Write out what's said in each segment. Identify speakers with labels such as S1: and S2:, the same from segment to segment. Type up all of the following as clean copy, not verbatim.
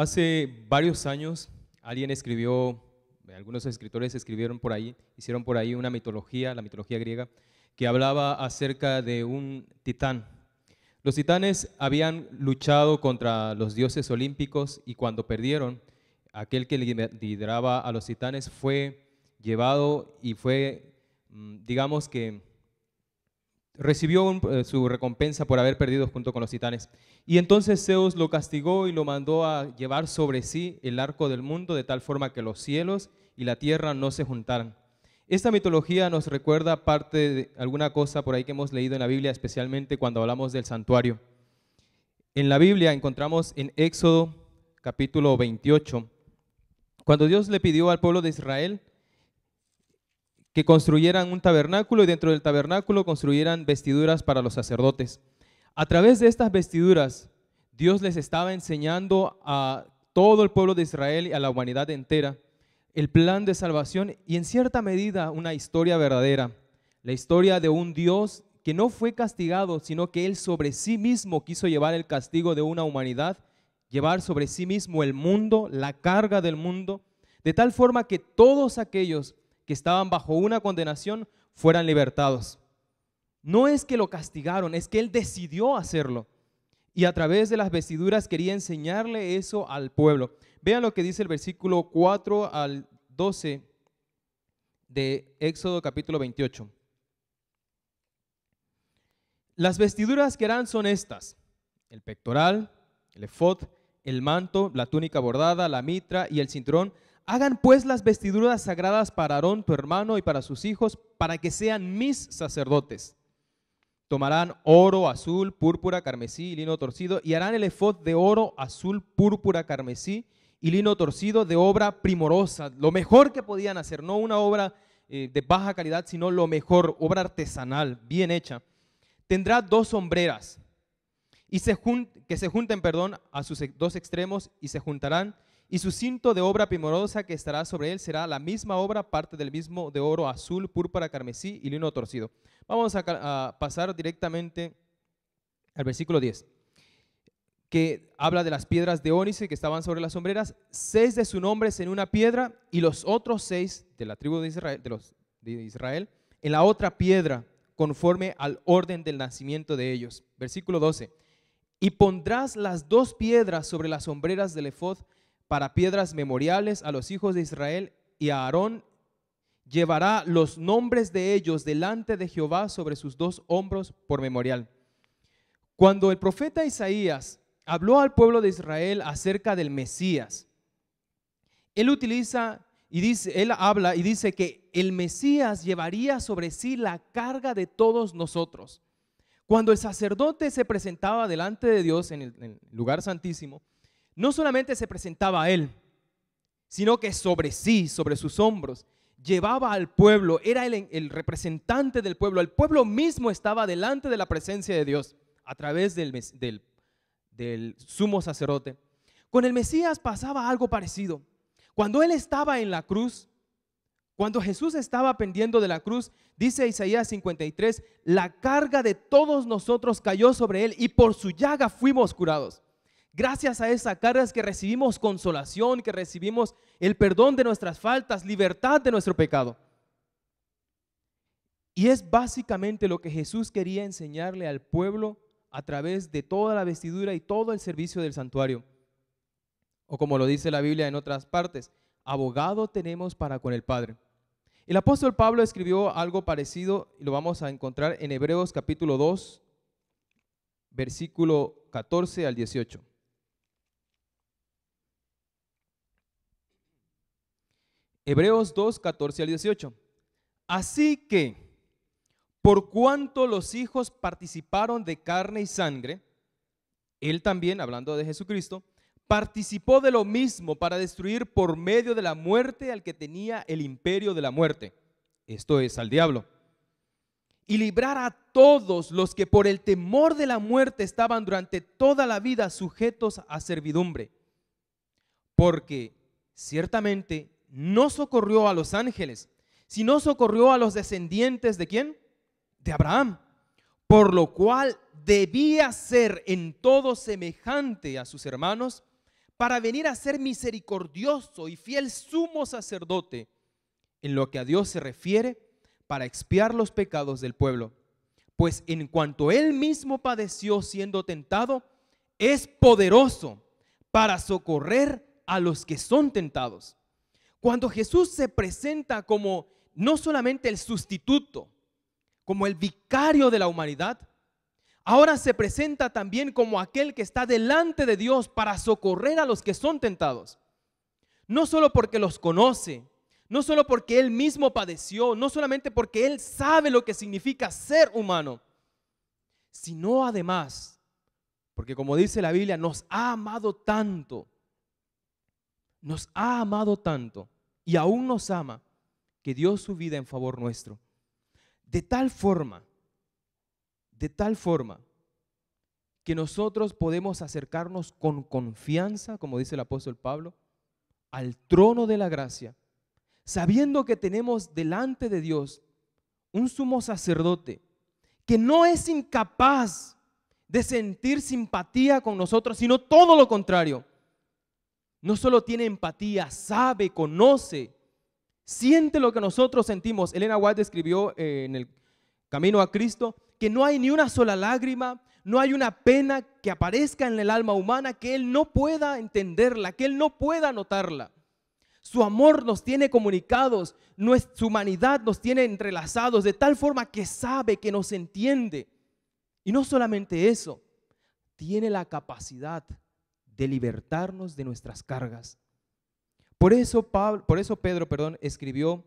S1: Hace varios años alguien escribió, algunos escritores escribieron por ahí, hicieron por ahí una mitología, la mitología griega, que hablaba acerca de un titán. Los titanes habían luchado contra los dioses olímpicos y cuando perdieron, aquel que lideraba a los titanes fue llevado y fue, digamos que recibió su recompensa por haber perdido junto con los titanes. Y entonces Zeus lo castigó y lo mandó a llevar sobre sí el arco del mundo de tal forma que los cielos y la tierra no se juntaran. Esta mitología nos recuerda parte de alguna cosa por ahí que hemos leído en la Biblia, especialmente cuando hablamos del santuario. En la Biblia encontramos en Éxodo capítulo 28, cuando Dios le pidió al pueblo de Israel que construyeran un tabernáculo y dentro del tabernáculo construyeran vestiduras para los sacerdotes. A través de estas vestiduras, Dios les estaba enseñando a todo el pueblo de Israel y a la humanidad entera el plan de salvación y en cierta medida una historia verdadera, la historia de un Dios que no fue castigado, sino que Él sobre sí mismo quiso llevar el castigo de una humanidad, llevar sobre sí mismo el mundo, la carga del mundo, de tal forma que todos aquellos que estaban bajo una condenación fueran libertados. No es que lo castigaron, es que Él decidió hacerlo. Y a través de las vestiduras quería enseñarle eso al pueblo. Vean lo que dice el versículo 4 al 12 de Éxodo capítulo 28. Las vestiduras que harán son estas: el pectoral, el efod, el manto, la túnica bordada, la mitra y el cinturón. Hagan pues las vestiduras sagradas para Aarón, tu hermano, y para sus hijos, para que sean mis sacerdotes. Tomarán oro, azul, púrpura, carmesí y lino torcido, y harán el efod de oro, azul, púrpura, carmesí y lino torcido de obra primorosa, lo mejor que podían hacer, no una obra de baja calidad, sino lo mejor, obra artesanal, bien hecha. Tendrá 2 sombreras y que se junten a sus 2 extremos y se juntarán. Y su cinto de obra primorosa que estará sobre él será la misma obra, parte del mismo de oro azul, púrpura, carmesí y lino torcido. Vamos a pasar directamente al versículo 10, que habla de las piedras de ónice que estaban sobre las sombreras, 6 de su nombre en una piedra y los otros 6 de la tribu de Israel en la otra piedra, conforme al orden del nacimiento de ellos. Versículo 12, y pondrás las 2 piedras sobre las sombreras del efod para piedras memoriales a los hijos de Israel, y a Aarón llevará los nombres de ellos delante de Jehová sobre sus 2 hombros por memorial. Cuando el profeta Isaías habló al pueblo de Israel acerca del Mesías, él habla y dice que el Mesías llevaría sobre sí la carga de todos nosotros. Cuando el sacerdote se presentaba delante de Dios en el lugar santísimo, no solamente se presentaba a él, sino que sobre sí, sobre sus hombros, llevaba al pueblo, era el representante del pueblo. El pueblo mismo estaba delante de la presencia de Dios a través del sumo sacerdote. Con el Mesías pasaba algo parecido. Cuando él estaba en la cruz, cuando Jesús estaba pendiendo de la cruz, dice Isaías 53, la carga de todos nosotros cayó sobre él y por su llaga fuimos curados. Gracias a esa carga es que recibimos consolación, que recibimos el perdón de nuestras faltas, libertad de nuestro pecado. Y es básicamente lo que Jesús quería enseñarle al pueblo a través de toda la vestidura y todo el servicio del santuario. O como lo dice la Biblia en otras partes, abogado tenemos para con el Padre. El apóstol Pablo escribió algo parecido y lo vamos a encontrar en Hebreos capítulo 2, versículo 14 al 18. Hebreos 2, 14 al 18. Así que, por cuanto los hijos participaron de carne y sangre, él también, hablando de Jesucristo, participó de lo mismo para destruir por medio de la muerte al que tenía el imperio de la muerte, esto es, al diablo, y librar a todos los que por el temor de la muerte estaban durante toda la vida sujetos a servidumbre. Porque ciertamente no socorrió a los ángeles, sino socorrió a los descendientes ¿de quién? De Abraham, por lo cual debía ser en todo semejante a sus hermanos, para venir a ser misericordioso y fiel sumo sacerdote en lo que a Dios se refiere, para expiar los pecados del pueblo. Pues en cuanto Él mismo padeció siendo tentado, es poderoso para socorrer a los que son tentados. Cuando Jesús se presenta como no solamente el sustituto, como el vicario de la humanidad, ahora se presenta también como aquel que está delante de Dios para socorrer a los que son tentados. No solo porque los conoce, no solo porque Él mismo padeció, no solamente porque Él sabe lo que significa ser humano, sino además, porque como dice la Biblia, nos ha amado tanto y aún nos ama, que dio su vida en favor nuestro. De tal forma que nosotros podemos acercarnos con confianza, como dice el apóstol Pablo, al trono de la gracia, sabiendo que tenemos delante de Dios un sumo sacerdote que no es incapaz de sentir simpatía con nosotros, sino todo lo contrario. No solo tiene empatía, sabe, conoce, siente lo que nosotros sentimos. Elena White escribió en el Camino a Cristo que no hay ni una sola lágrima, no hay una pena que aparezca en el alma humana que Él no pueda entenderla, que Él no pueda notarla. Su amor nos tiene comunicados, su humanidad nos tiene entrelazados de tal forma que sabe, que nos entiende. Y no solamente eso, tiene la capacidad de libertarnos de nuestras cargas. Por eso Pedro escribió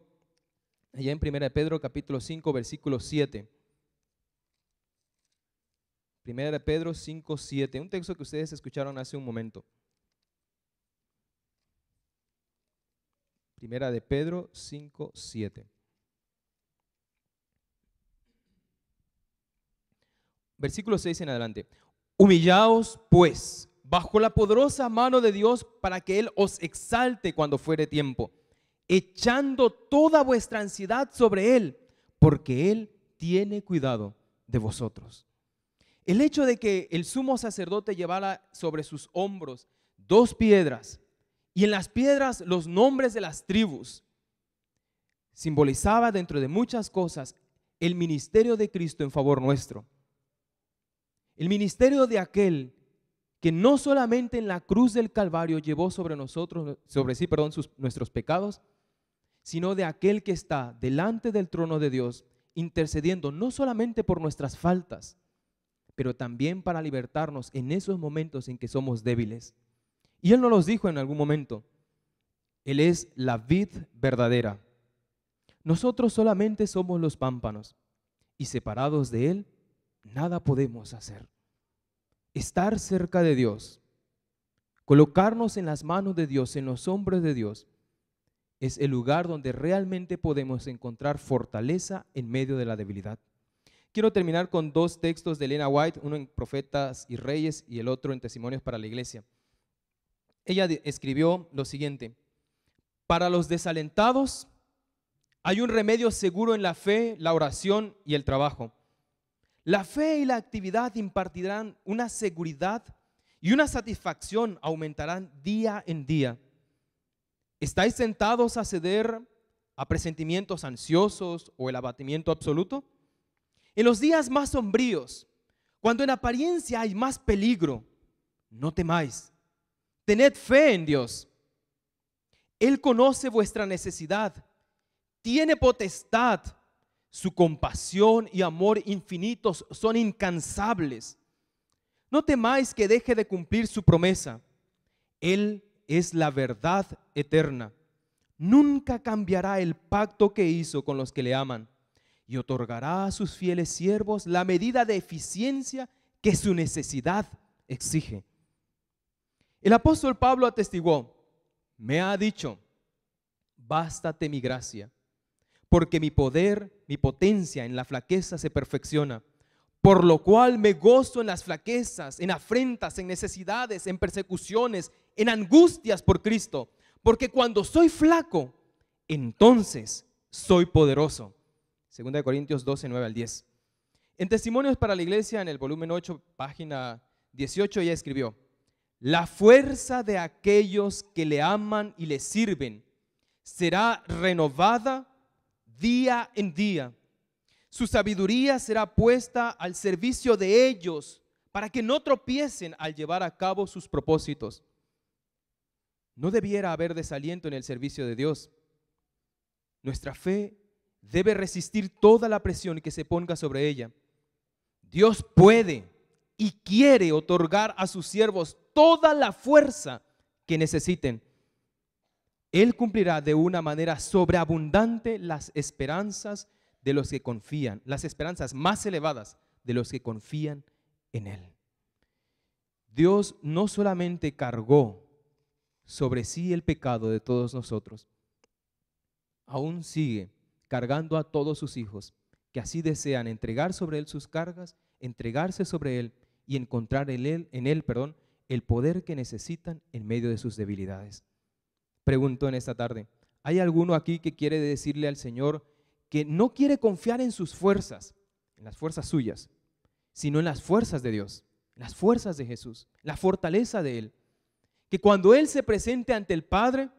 S1: allá en 1 Pedro capítulo 5 versículo 7. 1 Pedro 5, 7, un texto que ustedes escucharon hace un momento. 1 Pedro 5, 7. Versículo 6 en adelante. Humillaos pues bajo la poderosa mano de Dios para que Él os exalte cuando fuere tiempo, echando toda vuestra ansiedad sobre Él, porque Él tiene cuidado de vosotros. El hecho de que el sumo sacerdote llevara sobre sus hombros 2 piedras y en las piedras los nombres de las tribus simbolizaba, dentro de muchas cosas, el ministerio de Cristo en favor nuestro. El ministerio de aquel que no solamente en la cruz del Calvario llevó sobre nuestros pecados, sino de aquel que está delante del trono de Dios intercediendo no solamente por nuestras faltas, pero también para libertarnos en esos momentos en que somos débiles. Y Él nos los dijo en algún momento: Él es la vid verdadera. Nosotros solamente somos los pámpanos y separados de Él nada podemos hacer. Estar cerca de Dios, colocarnos en las manos de Dios, en los hombros de Dios, es el lugar donde realmente podemos encontrar fortaleza en medio de la debilidad. Quiero terminar con 2 textos de Elena White, uno en Profetas y Reyes y el otro en Testimonios para la Iglesia. Ella escribió lo siguiente: para los desalentados hay un remedio seguro en la fe, la oración y el trabajo. La fe y la actividad impartirán una seguridad y una satisfacción, aumentarán día en día. ¿Estáis tentados a ceder a presentimientos ansiosos o el abatimiento absoluto? En los días más sombríos, cuando en apariencia hay más peligro, no temáis. Tened fe en Dios. Él conoce vuestra necesidad, tiene potestad. Su compasión y amor infinitos son incansables. No temáis que deje de cumplir su promesa. Él es la verdad eterna. Nunca cambiará el pacto que hizo con los que le aman y otorgará a sus fieles siervos la medida de eficiencia que su necesidad exige. El apóstol Pablo atestiguó: me ha dicho, bástate mi gracia, porque mi poder, mi potencia en la flaqueza se perfecciona. Por lo cual me gozo en las flaquezas, en afrentas, en necesidades, en persecuciones, en angustias por Cristo. Porque cuando soy flaco, entonces soy poderoso. 2 Corintios 12, 9 al 10. En Testimonios para la Iglesia, en el volumen 8, página 18, ella escribió: La fuerza de aquellos que le aman y le sirven será renovada día en día. Su sabiduría será puesta al servicio de ellos para que no tropiecen al llevar a cabo sus propósitos. No debiera haber desaliento en el servicio de Dios. Nuestra fe debe resistir toda la presión que se ponga sobre ella. Dios puede y quiere otorgar a sus siervos toda la fuerza que necesiten. Él cumplirá de una manera sobreabundante las esperanzas de los que confían, las esperanzas más elevadas de los que confían en Él. Dios no solamente cargó sobre sí el pecado de todos nosotros, aún sigue cargando a todos sus hijos que así desean entregar sobre Él sus cargas, entregarse sobre Él y encontrar en él, el poder que necesitan en medio de sus debilidades. Pregunto en esta tarde, ¿hay alguno aquí que quiere decirle al Señor que no quiere confiar en sus fuerzas, en las fuerzas suyas, sino en las fuerzas de Dios, en las fuerzas de Jesús, la fortaleza de Él? Que cuando Él se presente ante el Padre,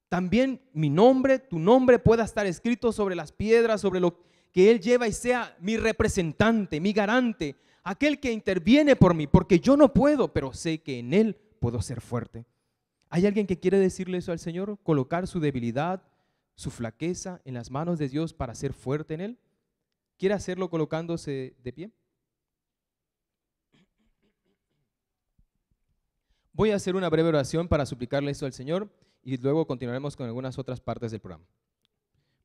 S1: también mi nombre, tu nombre pueda estar escrito sobre las piedras, sobre lo que Él lleva y sea mi representante, mi garante, aquel que interviene por mí, porque yo no puedo, pero sé que en Él puedo ser fuerte. ¿Hay alguien que quiere decirle eso al Señor? Colocar su debilidad, su flaqueza en las manos de Dios para ser fuerte en Él. ¿Quiere hacerlo colocándose de pie? Voy a hacer una breve oración para suplicarle esto al Señor y luego continuaremos con algunas otras partes del programa.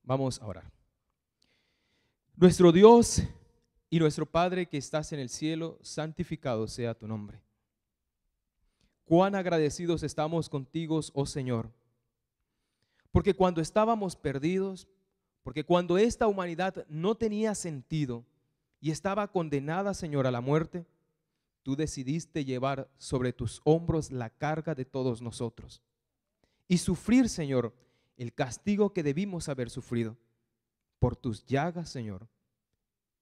S1: Vamos a orar. Nuestro Dios y nuestro Padre que estás en el cielo, santificado sea tu nombre. Cuán agradecidos estamos contigo, oh Señor, porque cuando estábamos perdidos, porque cuando esta humanidad no tenía sentido y estaba condenada, Señor, a la muerte, tú decidiste llevar sobre tus hombros la carga de todos nosotros y sufrir, Señor, el castigo que debimos haber sufrido. Por tus llagas, Señor,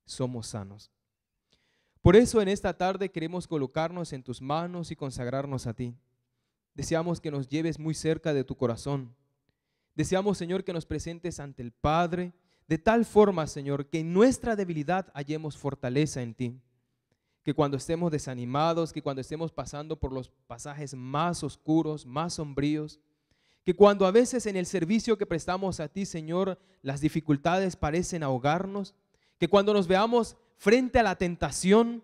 S1: somos sanos. Por eso en esta tarde queremos colocarnos en tus manos y consagrarnos a ti. Deseamos que nos lleves muy cerca de tu corazón. Deseamos, Señor, que nos presentes ante el Padre de tal forma, Señor, que en nuestra debilidad hallemos fortaleza en ti. Que cuando estemos desanimados, que cuando estemos pasando por los pasajes más oscuros, más sombríos, que cuando a veces en el servicio que prestamos a ti, Señor, las dificultades parecen ahogarnos, que cuando nos veamos frente a la tentación,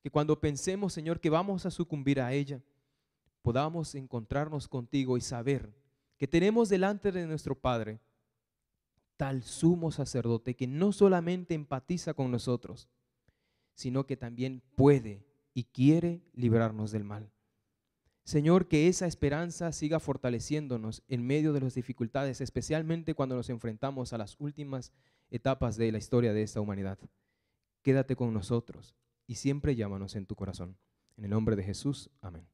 S1: que cuando pensemos, Señor, que vamos a sucumbir a ella, podamos encontrarnos contigo y saber que tenemos delante de nuestro Padre tal sumo sacerdote que no solamente empatiza con nosotros, sino que también puede y quiere librarnos del mal. Señor, que esa esperanza siga fortaleciéndonos en medio de las dificultades, especialmente cuando nos enfrentamos a las últimas etapas de la historia de esta humanidad. Quédate con nosotros y siempre llámanos en tu corazón. En el nombre de Jesús, amén.